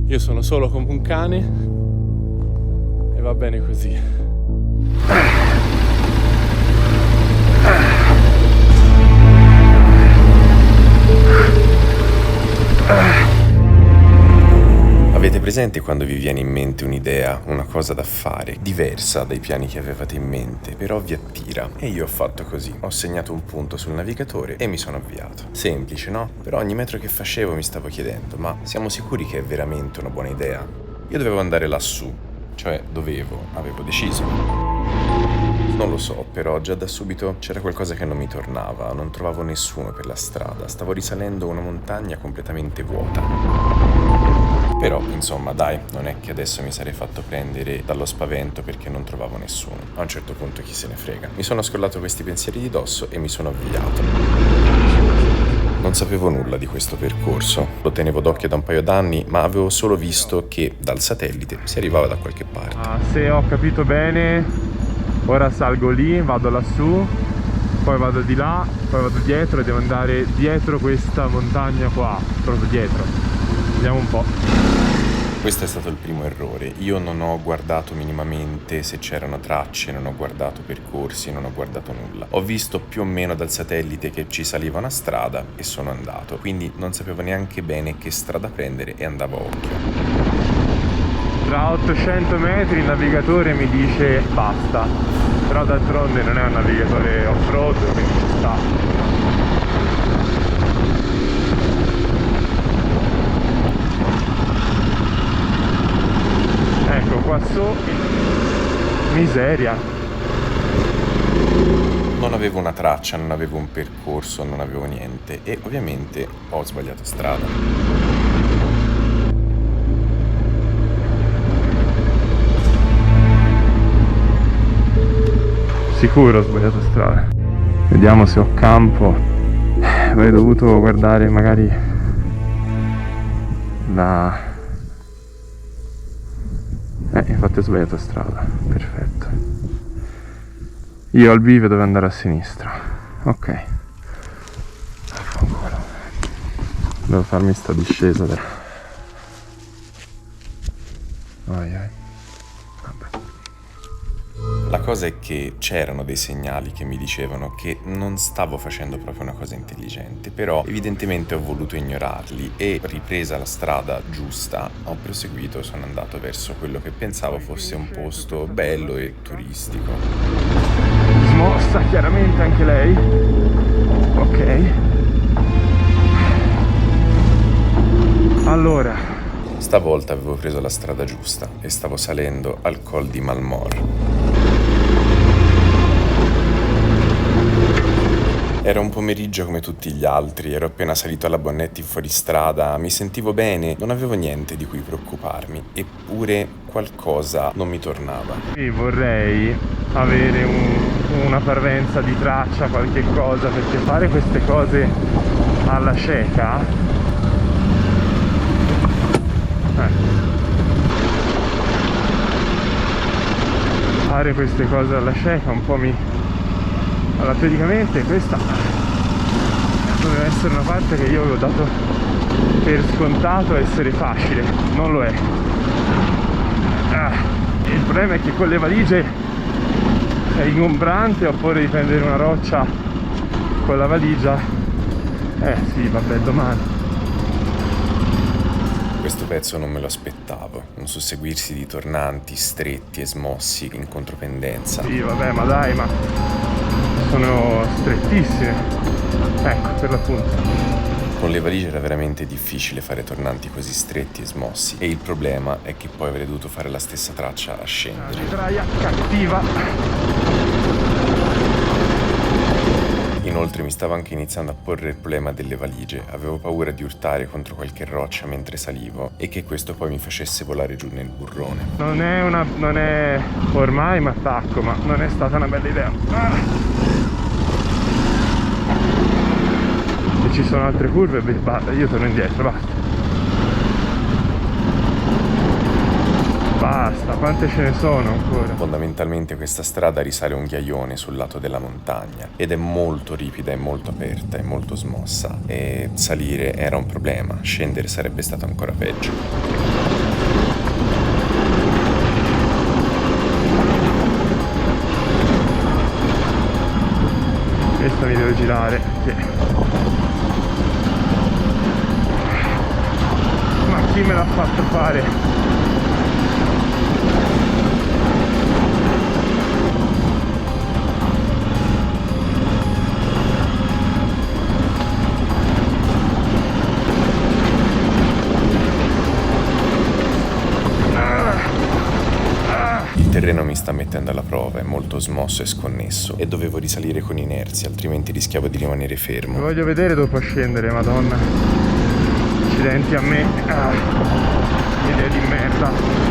Io sono solo come un cane e va bene così. Avete presente quando vi viene in mente un'idea, una cosa da fare, diversa dai piani che avevate in mente, però vi attira? E io ho fatto così, ho segnato un punto sul navigatore e mi sono avviato. Semplice, no? Però ogni metro che facevo mi stavo chiedendo, ma siamo sicuri che è veramente una buona idea? Io dovevo andare lassù, cioè avevo deciso. Non lo so, però già da subito c'era qualcosa che non mi tornava, non trovavo nessuno per la strada, stavo risalendo una montagna completamente vuota. Però, insomma, dai, non è che adesso mi sarei fatto prendere dallo spavento perché non trovavo nessuno. A un certo punto chi se ne frega. Mi sono scollato questi pensieri di dosso e mi sono avviato. Non sapevo nulla di questo percorso, lo tenevo d'occhio da un paio d'anni, ma avevo solo visto che dal satellite si arrivava da qualche parte. Se ho capito bene, ora salgo lì, vado lassù, poi vado di là, poi vado dietro e devo andare dietro questa montagna qua, proprio dietro. Vediamo un po'. Questo è stato il primo errore. Io non ho guardato minimamente se c'erano tracce, non ho guardato percorsi, non ho guardato nulla. Ho visto più o meno dal satellite che ci saliva una strada e sono andato. Quindi non sapevo neanche bene che strada prendere e andavo a occhio. Tra 800 metri il navigatore mi dice basta. Però d'altronde non è un navigatore off-road, quindi ci sta. Ecco qua su, miseria. Non avevo una traccia, non avevo un percorso, non avevo niente e ovviamente ho sbagliato strada. Sicuro ho sbagliato strada. Vediamo se ho campo. Avrei dovuto guardare magari la... infatti ho sbagliato strada. Perfetto. Io al bivio devo andare a sinistra. Ok. Devo farmi sta discesa. Vabbè. La cosa è che c'erano dei segnali che mi dicevano che non stavo facendo proprio una cosa intelligente, però evidentemente ho voluto ignorarli e, ripresa la strada giusta, ho proseguito e sono andato verso quello che pensavo fosse un posto bello e turistico. Smossa chiaramente anche lei. Ok. Allora, Stavolta avevo preso la strada giusta e stavo salendo al Col di Malmor. Era un pomeriggio come tutti gli altri, ero appena salito alla Bonnetti in fuoristrada, mi sentivo bene, non avevo niente di cui preoccuparmi, eppure qualcosa non mi tornava. sì, vorrei avere una parvenza di traccia, qualche cosa, perché fare queste cose alla cieca, fare queste cose alla cieca un po' mi... Allora, teoricamente questa doveva essere una parte che io avevo dato per scontato essere facile, non lo è. Il problema è che con le valigie è ingombrante, oppure di prendere una roccia con la valigia. Sì, vabbè, domani. Questo pezzo non me lo aspettavo, un susseguirsi di tornanti stretti e smossi in contropendenza. Sì, vabbè, ma dai, ma sono strettissime. Ecco, per l'appunto. Con le valigie era veramente difficile fare tornanti così stretti e smossi e il problema è che poi avrei dovuto fare la stessa traccia a scendere. Traia cattiva. Inoltre mi stavo anche iniziando a porre il problema delle valigie, avevo paura di urtare contro qualche roccia mentre salivo e che questo poi mi facesse volare giù nel burrone. Non è ormai mi attacco, ma non è stata una bella idea. E ci sono altre curve, basta, io torno indietro, basta. Basta. quante ce ne sono ancora? Fondamentalmente questa strada risale un ghiaione sul lato della montagna ed è molto ripida, è molto aperta, è molto smossa e salire era un problema, scendere sarebbe stato ancora peggio. Questa mi devo girare perché... Ma chi me l'ha fatto fare? Il terreno mi sta mettendo alla prova, è molto smosso e sconnesso e dovevo risalire con inerzia, altrimenti rischiavo di rimanere Lo fermo. voglio vedere dopo scendere, madonna. Accidenti a me. Idea di merda.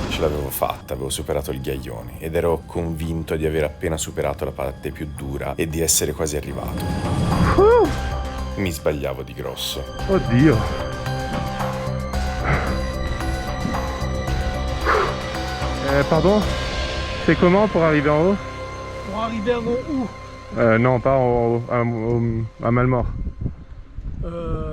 Ce l'avevo fatta, avevo superato il ghiaione ed ero convinto di aver appena superato la parte più dura e di essere quasi arrivato. Mi sbagliavo di grosso. Oddio. Pardon? C'est comment pour arriver en haut? Pour arriver en haut où? Non, pas à Malmort.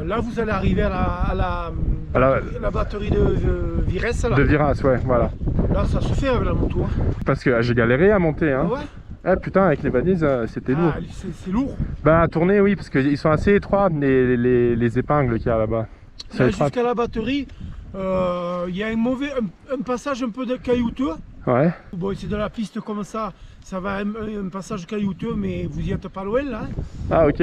Là, vous allez arriver à la batterie de Viresse. Là. De Viras, ouais, voilà. Là, ça se fait avec la moto. Hein. Parce que j'ai galéré à monter, hein. Ah ouais? Eh putain, avec les balises, c'était lourd. Ah, c'est lourd. Bah à tourner, oui, parce qu'ils sont assez étroits, les épingles qu'il y a là-bas. Ils sont Là, étroites. jusqu'à la batterie, il y a un passage un peu caillouteux. Ouais. Bon, c'est de la piste comme ça va un passage caillouteux, mais vous y êtes pas loin là. Ah ok.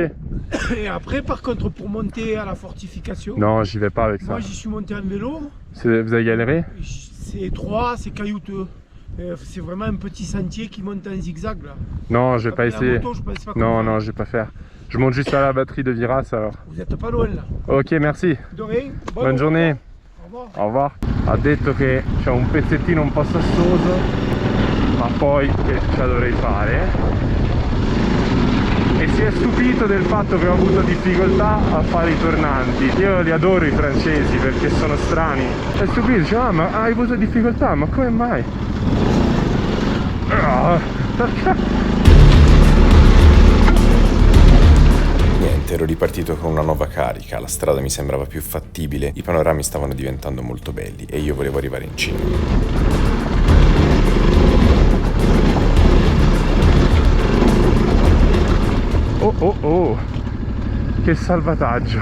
Et après, par contre, pour monter à la fortification, Non, j'y vais pas avec ça. moi j'y suis monté en vélo. Vous avez galéré? C'est étroit, c'est caillouteux. C'est vraiment un petit sentier qui monte en zigzag là. Non, je vais pas Après, la essayer. moto, je pense pas Non, qu'on- non, je vais pas faire. Je monte juste à la batterie de Viras alors. Vous êtes pas loin là. Ok, merci. De rien. Bonne journée. Au revoir. Au revoir. Ha detto che c'è un pezzettino un po' sassoso, ma poi che ce la dovrei fare. E si è stupito del fatto che ho avuto difficoltà a fare i tornanti. Io li adoro i francesi perché sono strani. È stupito, dice, ah ma hai avuto difficoltà, ma come mai? Perché? Niente, ero ripartito con una nuova carica, la strada mi sembrava più fattibile, i panorami stavano diventando molto belli e io volevo arrivare in cima. Oh oh oh, che salvataggio.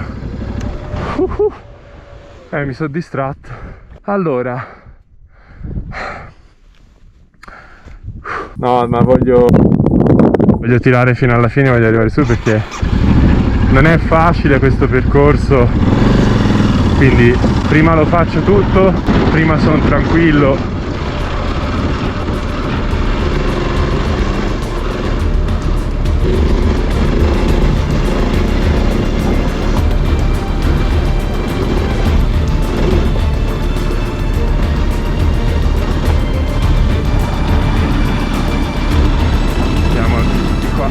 Mi sono distratto. Allora, no, ma voglio tirare fino alla fine, voglio arrivare su perché non è facile questo percorso, quindi prima lo faccio tutto, prima sono tranquillo. Andiamo di qua.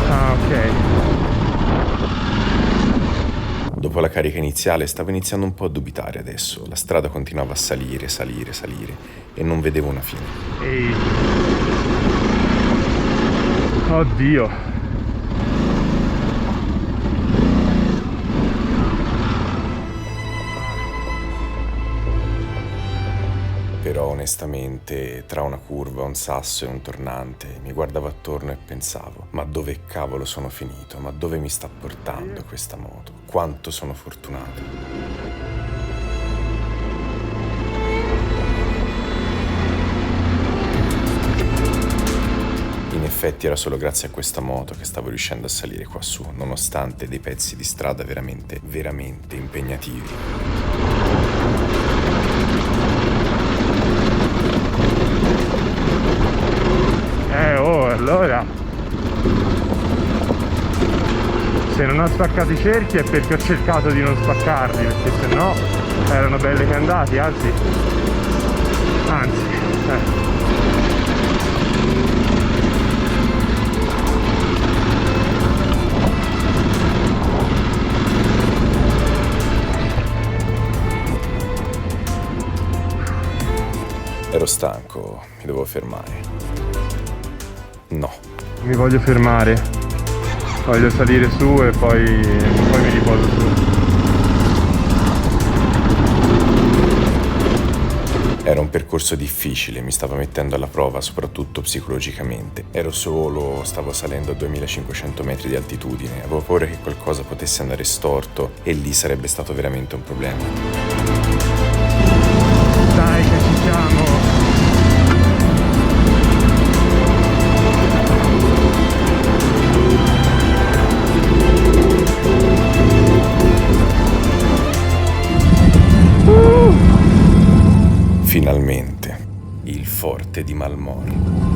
Ah, ok. Dopo la carica iniziale stavo iniziando un po' a dubitare adesso, la strada continuava a salire, salire, salire e non vedevo una fine. Ehi. Oddio. Però onestamente, tra una curva, un sasso e un tornante, mi guardavo attorno e pensavo, ma dove cavolo sono finito? Ma dove mi sta portando questa moto? Quanto sono fortunato. In effetti era solo grazie a questa moto che stavo riuscendo a salire qua su, nonostante dei pezzi di strada veramente, veramente impegnativi. Oh, allora. Se non ho spaccato i cerchi è perché ho cercato di non spaccarli, perché sennò erano belle che andati, anzi. Ero stanco, mi dovevo fermare. No. Mi voglio fermare, voglio salire su e poi mi riposo su. Era un percorso difficile, mi stava mettendo alla prova, soprattutto psicologicamente. Ero solo, stavo salendo a 2500 metri di altitudine, avevo paura che qualcosa potesse andare storto e lì sarebbe stato veramente un problema. Dai che ci siamo! Finalmente, il forte di Malmor.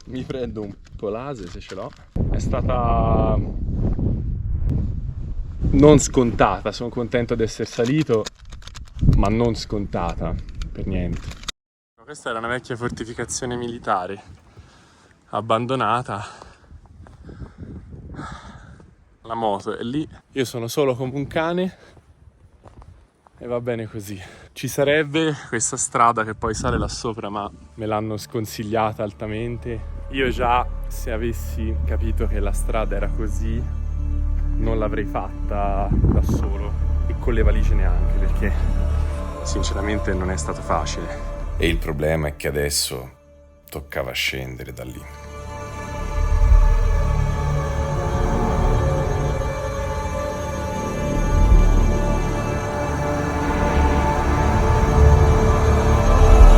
Mi prendo un polase se ce l'ho. È stata non scontata, sono contento di essere salito, ma non scontata per niente. Questa era una vecchia fortificazione militare abbandonata. La moto è lì, io sono solo come un cane e va bene così. Ci sarebbe questa strada che poi sale là sopra, ma me l'hanno sconsigliata altamente. Io già, se avessi capito che la strada era così, non l'avrei fatta da solo e con le valigie neanche, perché sinceramente non è stato facile. E il problema è che adesso toccava scendere da lì.